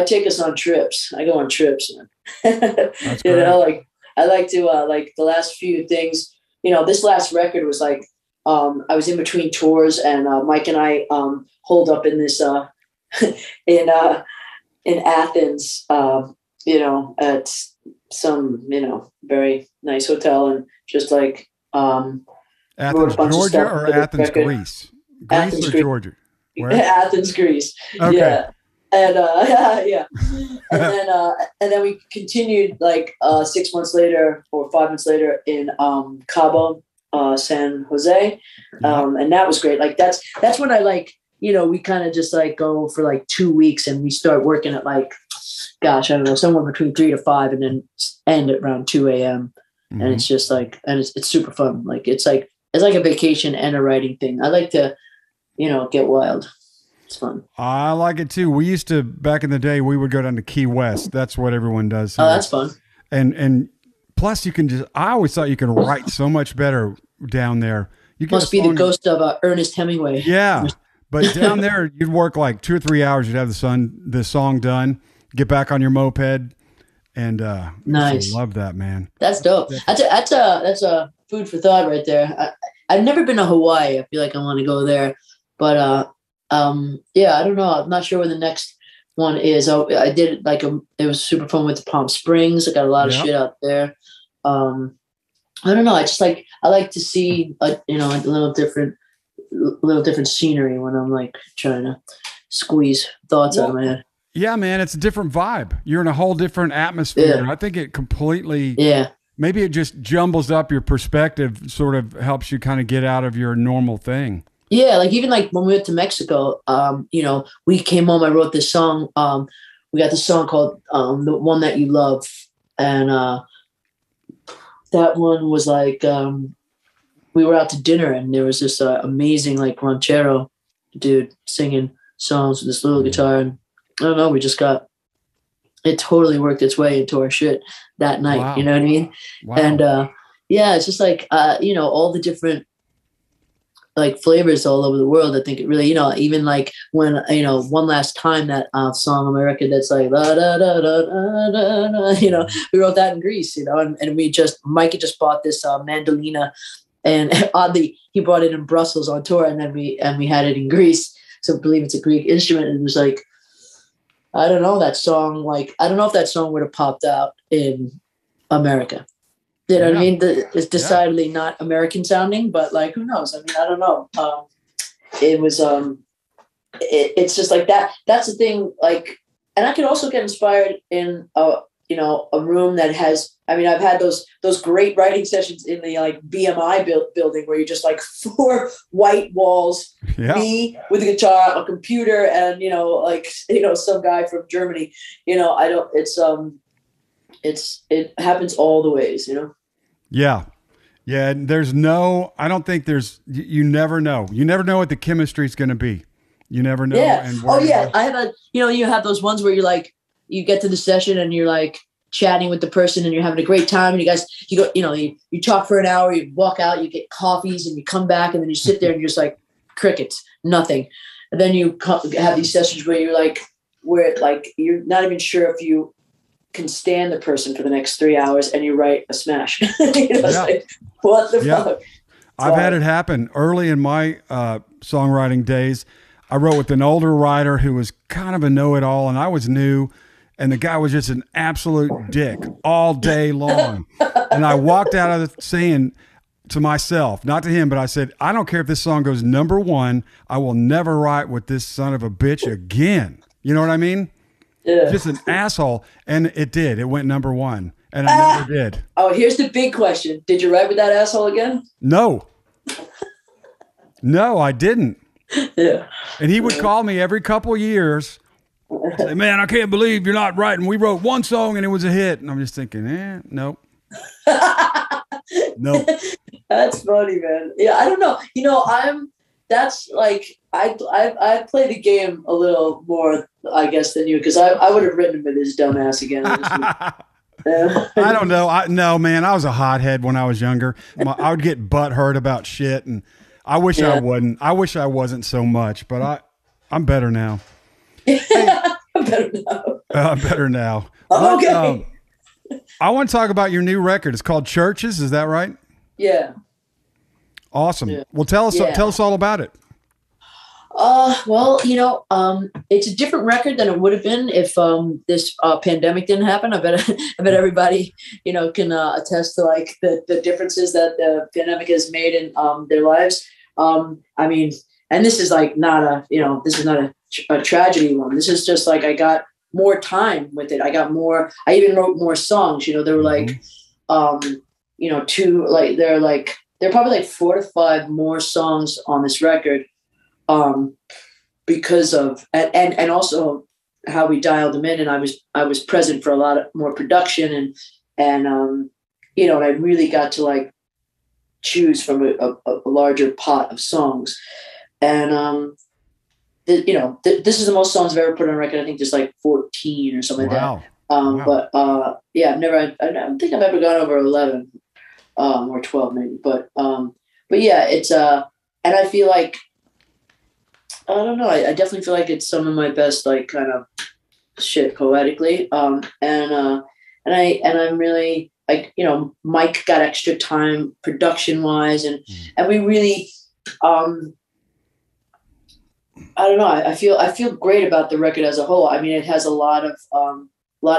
take us on trips. I go on trips, man. That's great. I like to like the last few things. This last record was like, I was in between tours, and Mike and I holed up in this in Athens, at some very nice hotel, and just like Athens, Georgia, or Athens, Greece? Athens, or Georgia? Where? Athens, Greece. Okay. Yeah. And and then we continued like 6 months later or 5 months later in Cabo, San Jose, and that was great. Like that's when I like we kind of just like go for like 2 weeks, and we start working at like, gosh, I don't know, somewhere between 3 to 5, and then end at around 2 a.m. And it's just like, and it's super fun. Like it's like a vacation and a writing thing. I like to get wild. It's fun. I like it too. We used to, back in the day, we would go down to Key West. That's what everyone does here. Oh, that's fun. And plus you can I always thought you can write so much better down there. You must be the ghost of Ernest Hemingway. Yeah. But down there, you'd work like 2 or 3 hours. You'd have the song done, get back on your moped. And nice. I love that, man. That's dope. That's a food for thought right there. I've never been to Hawaii. I feel like I want to go there, but I don't know. I'm not sure where the next one is. I did like it was super fun with Palm Springs. I got a lot of shit out there. I don't know. I like to see a little different scenery when I'm like trying to squeeze thoughts out of my head. Yeah, man, it's a different vibe. You're in a whole different atmosphere. I think it completely, maybe it just jumbles up your perspective, sort of helps you kind of get out of your normal thing. Yeah, like even like when we went to Mexico, we came home, I wrote this song. We got this song called The One That You Love. And that one was like, we were out to dinner, and there was this amazing like ranchero dude singing songs with this little guitar. And I don't know, it totally worked its way into our shit that night. Wow. You know what I mean? Wow. And it's just like, all the different like flavors all over the world. I think it really, even like when, One Last Time, that song America, that's like, da, da, da, da, da, da, we wrote that in Greece, and Mikey just bought this mandolina, and oddly he brought it in Brussels on tour, and then we had it in Greece. So I believe it's a Greek instrument. And it was like, I don't know, that song, like, I don't know if that song would have popped out in America. You know what I mean? It's decidedly not American sounding, but like, who knows? I mean, I don't know. It was, it's just like that. That's the thing. Like, and I could also get inspired in a room that has, I mean, I've had those great writing sessions in the like BMI building where you're just like 4 white walls, me with a guitar, a computer, and, some guy from Germany, it happens all the ways, Yeah. Yeah. I don't think you never know. You never know what the chemistry is going to be. You never know. Yeah. I have you have those ones where you're like, you get to the session and you're like chatting with the person and you're having a great time. And you talk for an hour, you walk out, you get coffees and you come back and then you sit there and you're just like crickets, nothing. And then you have these sessions where you're not even sure if you can stand the person for the next 3 hours and you write a smash. Like, what the fuck? I've had it happen early in my songwriting days. I wrote with an older writer who was kind of a know-it-all, and I was new, and the guy was just an absolute dick all day long. And I walked out of the saying to myself, not to him, but I said, I don't care if this song goes number one. I will never write with this son of a bitch again. You know what I mean? Yeah. Just an asshole. And it did. It went number one. And I never did. Oh, here's the big question. Did you write with that asshole again? No. No, I didn't. Yeah. And he would call me every couple of years. Say, man, I can't believe you're not writing. We wrote one song and it was a hit. And I'm just thinking, nope. Nope. That's funny, man. Yeah, I don't know. That's like, I play the game a little more, I guess, than you, because I would have written him with his dumb ass again. I don't know. No, man, I was a hothead when I was younger. I would get butthurt about shit, and I wish I wouldn't. I wish I wasn't so much, but I'm better now. Hey, I'm better now. I'm better now. Okay. I want to talk about your new record. It's called Churches. Is that right? Yeah. Awesome. Yeah. Well, tell us all about it. Well, it's a different record than it would have been if this pandemic didn't happen. I bet everybody, can attest to like the differences that the pandemic has made in their lives. I mean, and this is like not this is not a tragedy one. This is just like I got more time with it. I even wrote more songs. There were like, there are probably like 4 to 5 more songs on this record. Because of and also how we dialed them in, and I was present for a lot of more production and I really got to like choose from a larger pot of songs, and this is the most songs I've ever put on record. I think there's like 14 or something like that. Wow. But I don't think I've ever gone over 11 or 12 maybe, but yeah, it's and I feel like. I don't know. I definitely feel like it's some of my best, like, kind of shit poetically. And I'm really like, Mike got extra time production wise, and we really, I don't know. I feel great about the record as a whole. I mean, it has a lot of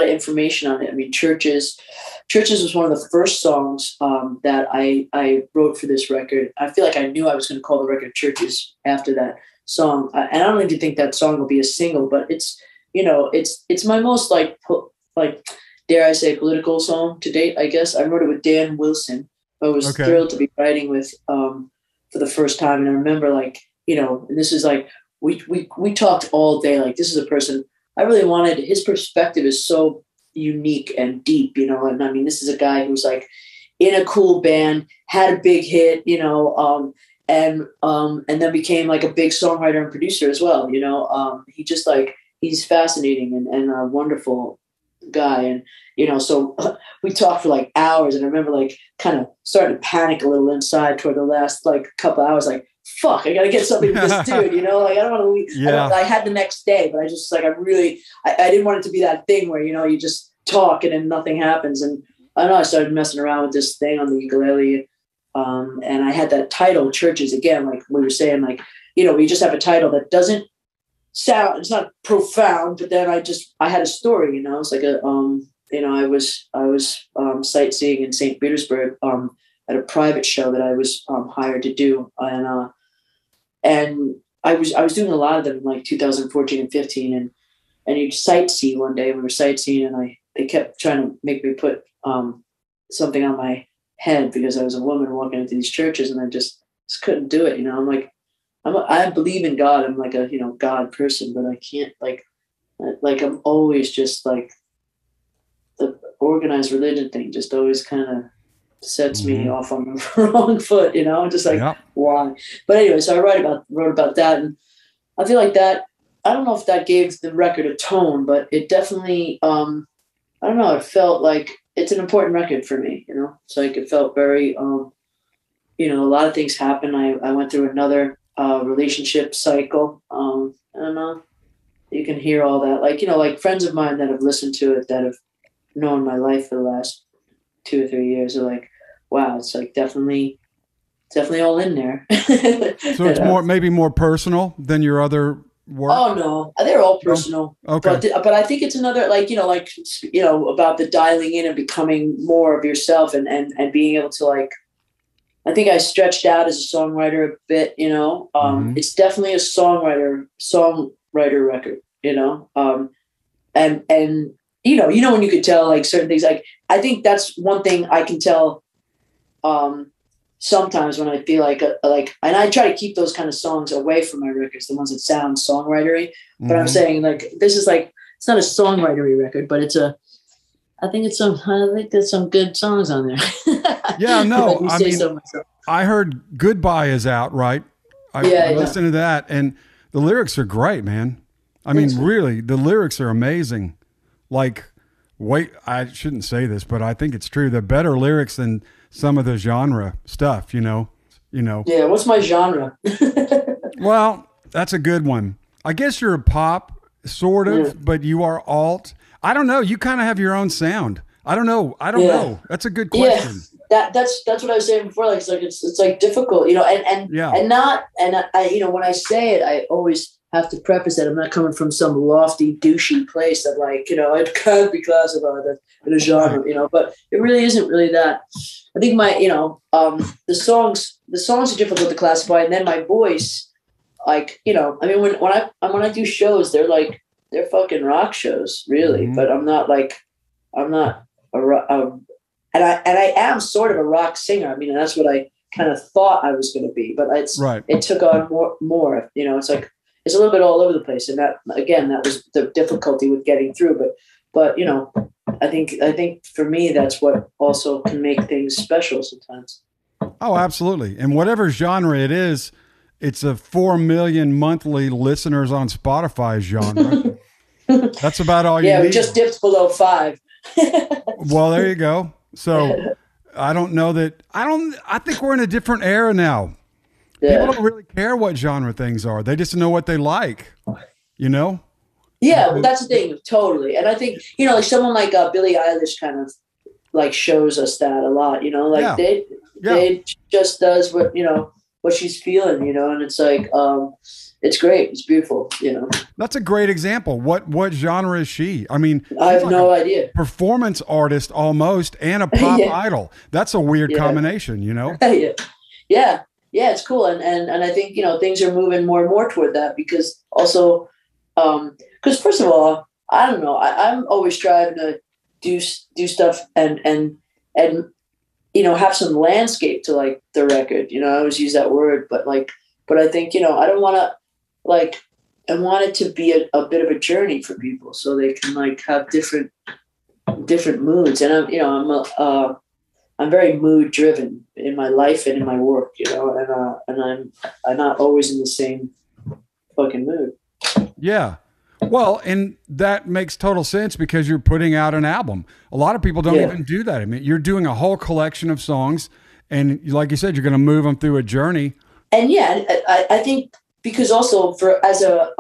information on it. I mean, Churches was one of the first songs that I wrote for this record. I feel like I knew I was going to call the record Churches after that song, and I don't even think that song will be a single, but it's my most like dare I say political song to date. I guess I wrote it with Dan Wilson. I was thrilled to be writing with for the first time, and I remember like and this is like we talked all day. Like, this is a person I really wanted. His perspective is so unique and deep, and I mean, this is a guy who's like in a cool band, had a big hit, and then became like a big songwriter and producer as well. He just like, he's fascinating and a wonderful guy. And, so we talked for like hours, and I remember like kind of starting to panic a little inside toward the last like couple hours, like, fuck, I got to get something to this dude, like, I don't want to leave. Yeah. I had the next day, but I just like, I didn't want it to be that thing where, you just talk and then nothing happens. And I don't know, I started messing around with this thing on the ukulele. And I had that title, Churches, again, like we were saying, like, we just have a title that doesn't sound, it's not profound, but then I had a story, it's like I was sightseeing in St. Petersburg, at a private show that I was hired to do. And I was doing a lot of them in like 2014 and 15, and you sightsee one day. We were sightseeing, and they kept trying to make me put something on my head because I was a woman walking into these churches, and I just couldn't do it. I'm like, I believe in God. I'm like a God person, but I can't like I'm always just like the organized religion thing just always kind of sets me off on the wrong foot, just like, why? But anyway, so I wrote about that, and I feel like that, I don't know if that gave the record a tone, but it definitely, I don't know, it felt like it's an important record for me, it's like, it felt very, a lot of things happened. I went through another relationship cycle. I don't know, you can hear all that, like, like friends of mine that have listened to it, that have known my life for the last 2 or 3 years, are like, wow, it's like definitely definitely all in there. So it's maybe more personal than your other work. Oh no, they're all personal. Okay. But I think it's another, about the dialing in and becoming more of yourself and being able to, like, I think I stretched out as a songwriter a bit, it's definitely a songwriter record, and when you could tell, like, certain things, like, I think that's one thing I can tell, sometimes when I feel like, and I try to keep those kind of songs away from my records, the ones that sound songwritery, but I'm saying, like, this is like, it's not a songwritery record, but I think there's some good songs on there. Yeah, no, I mean, I heard Goodbye is out, right? I listened to that, and the lyrics are great, man. I mean, really, the lyrics are amazing. Like, I shouldn't say this, but I think it's true. They're better lyrics than some of the genre stuff, Yeah, what's my genre? Well, that's a good one. I guess you're a pop, sort of, but you are alt. I don't know. You kind of have your own sound. I don't know. know. That's a good question. Yeah, that's what I was saying before. Like, it's like difficult, when I say it, I always have to preface that I'm not coming from some lofty, douchey place that, like, it can't be classified in a genre, but it really isn't really that. I think the songs are difficult to classify, and then my voice, like, I mean, when I do shows, they're fucking rock shows, really, but I'm not and I am sort of a rock singer. I mean, and that's what I kind of thought I was going to be, but it took on more, it's like, it's a little bit all over the place. And that was the difficulty with getting through. But I think for me, that's what also can make things special sometimes. Oh, absolutely. And whatever genre it is, it's a 4 million monthly listeners on Spotify genre. That's about all you need. Yeah, we just dipped below 5. Well, there you go. So I don't know that I think we're in a different era now. Yeah. People don't really care what genre things are. They just know what they like, Yeah, well, that's the thing. Totally. And I think, like someone like Billie Eilish kind of, like, shows us that a lot, like they just does what she's feeling, and it's like, it's great. It's beautiful, That's a great example. What genre is she? I mean, I have no idea. Performance artist almost, and a pop idol. That's a weird combination, Yeah, it's cool. And I think, things are moving more and more toward that, because also, because first of all, I don't know, I'm always striving to do stuff and have some landscape to, like, the record, I always use that word, but I think, I don't want to, like, I want it to be a bit of a journey for people, so they can, like, have different moods. And I'm very mood driven in my life and in my work, and I'm not always in the same fucking mood. Yeah. Well, and that makes total sense, because you're putting out an album. A lot of people don't even do that. I mean, you're doing a whole collection of songs, and like you said, you're going to move them through a journey. And I think, because also as an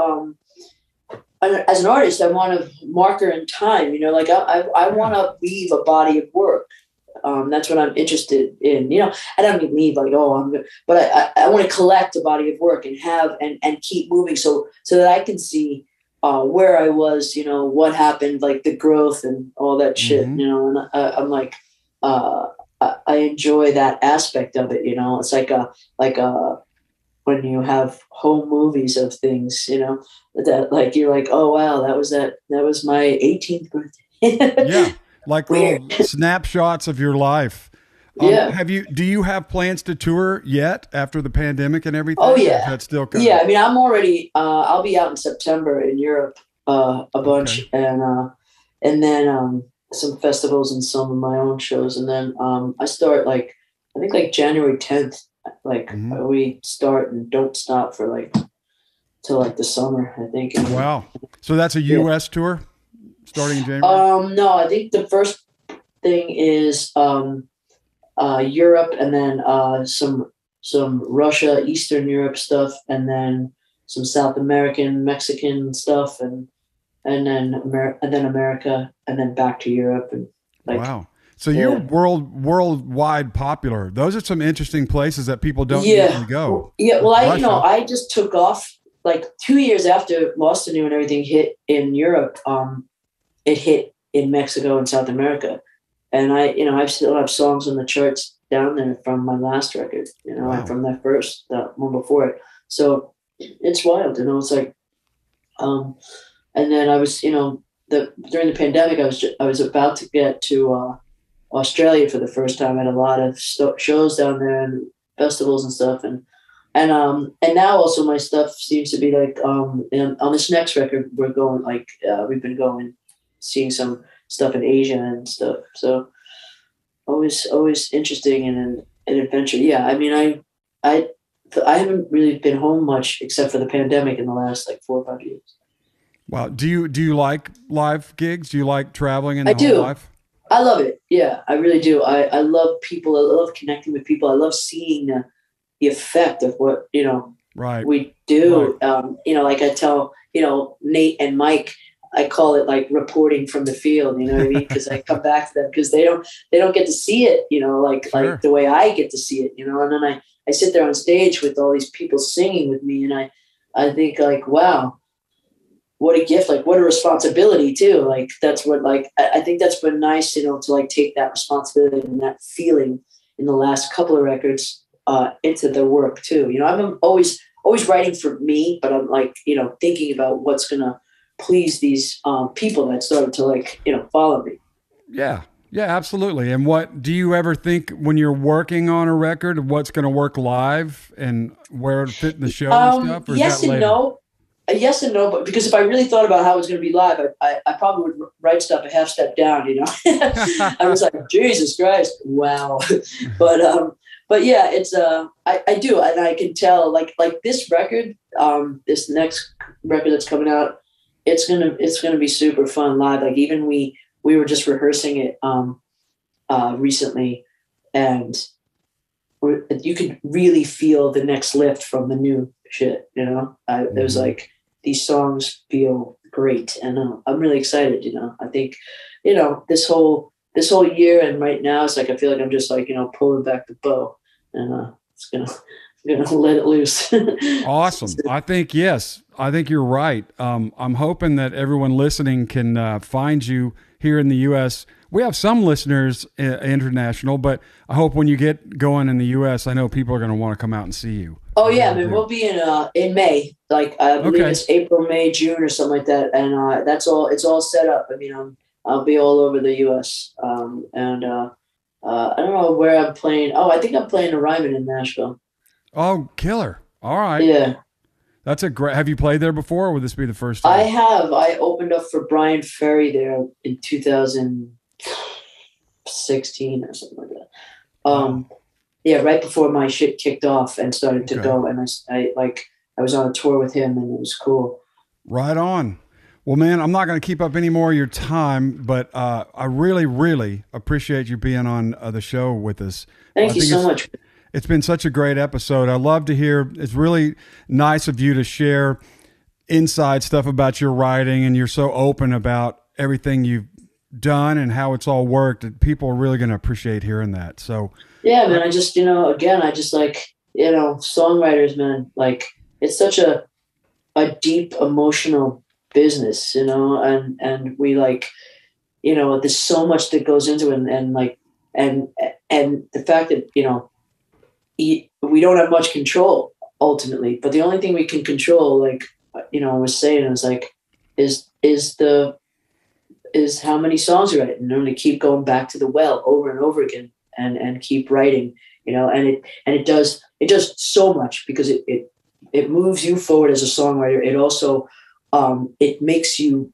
artist, I want a marker in time, like I want to leave a body of work. That's what I'm interested in, I don't mean leave like, but I want to collect a body of work and have, and keep moving so that I can see where I was, what happened, like the growth and all that shit, and I'm like, I enjoy that aspect of it, it's like when you have home movies of things, that, like, you're like, oh wow, that was my 18th birthday. Yeah, like little snapshots of your life. Do you have plans to tour yet after the pandemic and everything? Oh yeah, that's still coming? Yeah, I mean, I'm already. I'll be out in September in Europe a bunch, and then some festivals and some of my own shows, and then I start, like, I think, like January 10th. Like, we start and don't stop for, like, till, like, the summer, I think. Wow. So that's a U.S. tour starting in January? No, I think the first thing is Europe, and then some Russia, Eastern Europe stuff, and then some South American, Mexican stuff, and then America, and then back to Europe. And, like, wow. So you're worldwide popular. Those are some interesting places that people don't usually go. Yeah. Well, I just took off like 2 years after Lost in You and everything hit in Europe. It hit in Mexico and South America. And I still have songs on the charts down there from my last record, wow. And from that first, that one before it. So it's wild, it's like, and then I was, during the pandemic, I was about to get to Australia for the first time. I had a lot of shows down there and festivals and stuff. And now also my stuff seems to be like, on this next record, we're going like, we've been going, seeing some stuff in Asia and stuff. So always interesting and an adventure. Yeah. I mean, I haven't really been home much except for the pandemic in the last like 4 or 5 years. Wow. Do you like live gigs? Do you like traveling in the whole life? I love it. Yeah, I really do. I love people. I love connecting with people. I love seeing the effect of what, right. we do. Right. Like I tell, Nate and Mike, I call it like reporting from the field, you know what I mean? Because I come back to them because they don't get to see it, like the way I get to see it, and then I sit there on stage with all these people singing with me, and I think like, wow, what a gift, like what a responsibility too. Like that's what, like, I think that's been nice, to like take that responsibility and that feeling in the last couple of records into the work too. I'm always writing for me, but I'm like, thinking about what's going to please these people that started to like, follow me. Yeah. Yeah, absolutely. And what do you ever think when you're working on a record, what's going to work live and where it fit in the show and stuff? Or yes and no. Yes and no, but because if I really thought about how it was going to be live, I probably would write stuff a half step down, I was like, Jesus Christ. Wow. But yeah, it's, I do. And I can tell like this record, this next record that's coming out, it's gonna be super fun live. Like even we were just rehearsing it recently, and you could really feel the next lift from the new shit. It was like these songs feel great, and I'm really excited. I think this whole year and right now it's like I feel like I'm just like pulling back the bow, and it's gonna let it loose. Awesome. I think you're right. I'm hoping that everyone listening can find you here in the U.S. We have some listeners international, but I hope when you get going in the U.S., I know people are going to want to come out and see you. Oh yeah, I mean we'll be in May, like I believe it's April, May, June, or something like that, and that's all. It's all set up. I mean, I'll be all over the U.S. And I don't know where I'm playing. Oh, I think I'm playing a Ryman in Nashville. Oh, killer. All right. Yeah. That's a great, have you played there before or would this be the first time? I have. I opened up for Brian Ferry there in 2016 or something like that. Yeah, right before my shit kicked off and started to go. And I was on a tour with him and it was cool. Right on. Well, man, I'm not going to keep up any more of your time, but I really, really appreciate you being on the show with us. Thank you so much. It's been such a great episode. I love to hear. It's really nice of you to share inside stuff about your writing, and you're so open about everything you've done and how it's all worked. People are really going to appreciate hearing that. So yeah, man, I just, again, I just like, songwriters, man, like it's such a deep emotional business, and we like, there's so much that goes into it and the fact that, we don't have much control ultimately, but the only thing we can control, like, I was saying, it was like, is how many songs you write, and to keep going back to the well over and over again and keep writing, and it does so much because it moves you forward as a songwriter. It also, it makes you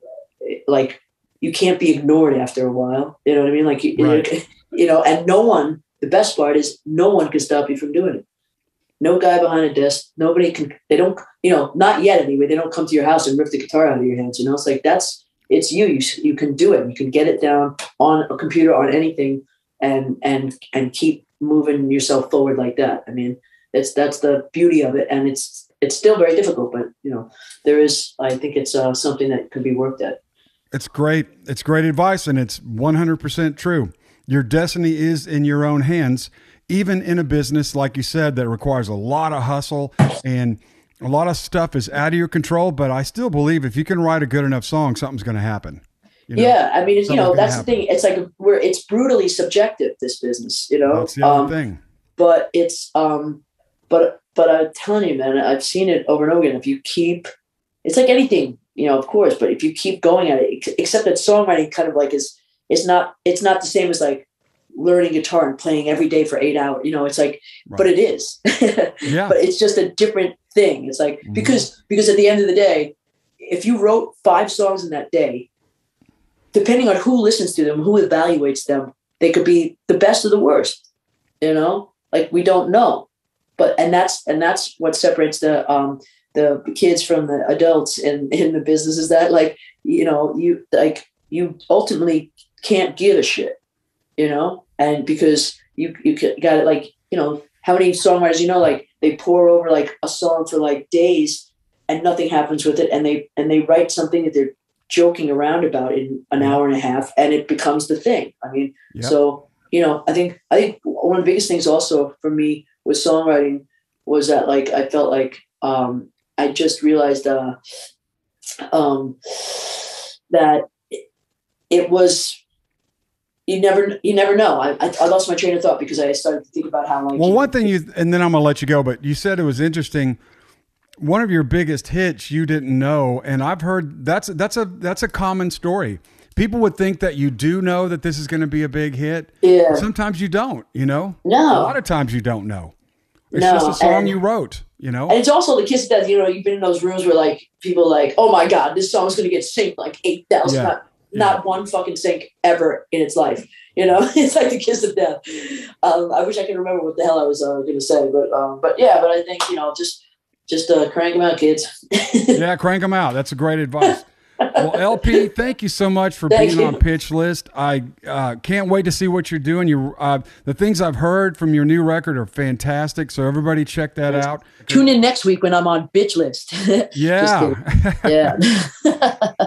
like, you can't be ignored after a while. You know what I mean? Like, right. And no one, the best part is no one can stop you from doing it. No guy behind a desk, nobody can, they don't, not yet anyway, they don't come to your house and rip the guitar out of your hands. It's like, it's you can do it. You can get it down on a computer, on anything, and keep moving yourself forward like that. I mean, that's the beauty of it. And it's still very difficult, but I think it's something that could be worked at. It's great. It's great advice, and it's 100% true. Your destiny is in your own hands, even in a business, like you said, that requires a lot of hustle and a lot of stuff is out of your control. But I still believe if you can write a good enough song, something's going to happen. You know? Yeah. I mean, that's the thing. It's like it's brutally subjective, this business, That's the other thing. But it's, but I'm telling you, man, I've seen it over and over again. If you keep, it's like anything, of course, but if you keep going at it, except that songwriting kind of like it's not the same as like learning guitar and playing every day for 8 hours. It's like, right. But it is, yeah. But it's just a different thing. It's like, because at the end of the day, if you wrote 5 songs in that day, depending on who listens to them, who evaluates them, they could be the best or the worst, like we don't know. And that's what separates the kids from the adults in the business, is that like, you ultimately can't give a shit, and because you got it, like, how many songwriters, like they pour over like a song for like days and nothing happens with it. And they write something that they're joking around about in an hour and a half and it becomes the thing. I mean, yep. So, I think one of the biggest things also for me with songwriting was that like, I felt like, I just realized, that it was, you never know. I lost my train of thought because I started to think about how like. Well, one thing and then I'm gonna let you go, but you said it was interesting. One of your biggest hits you didn't know, and I've heard that's a common story. People would think that you do know that this is going to be a big hit. Yeah. Sometimes you don't. No. A lot of times you don't know. It's just a song you wrote. And it's also the kiss of death. You've been in those rooms where like people are like, oh my God, this song's going to get synced like 8,000 times. Not one fucking sync ever in its life. It's like the kiss of death. I wish I could remember what the hell I was going to say, but I think, just crank them out, kids. Yeah, crank them out. That's a great advice. Well, LP, thank you so much for being on Pitch List. I can't wait to see what you're doing. The things I've heard from your new record are fantastic, so everybody check that out. Tune in next week when I'm on Bitch List. Yeah. Yeah.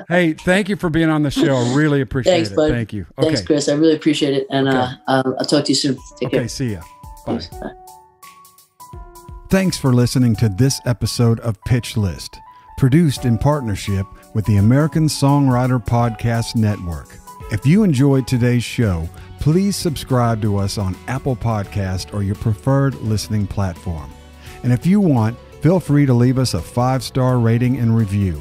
Hey, thank you for being on the show. I really appreciate it. Bud. Thank you. Okay. Thanks, Chris. I really appreciate it, and I'll talk to you soon. Take care. Okay, see ya. Bye. Bye. Thanks for listening to this episode of Pitch List, produced in partnership with the American Songwriter Podcast Network. If you enjoyed today's show, please subscribe to us on Apple Podcast or your preferred listening platform. And if you want, feel free to leave us a 5-star rating and review.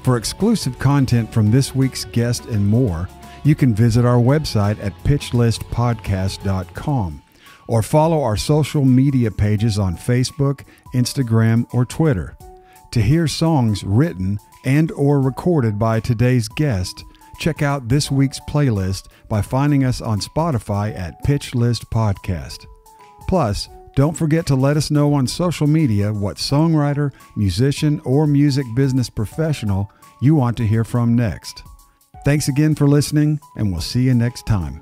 For exclusive content from this week's guest and more, you can visit our website at pitchlistpodcast.com or follow our social media pages on Facebook, Instagram, or Twitter. To hear songs written and or recorded by today's guest, check out this week's playlist by finding us on Spotify at Pitch List Podcast. Plus, don't forget to let us know on social media what songwriter, musician, or music business professional you want to hear from next. Thanks again for listening, and we'll see you next time.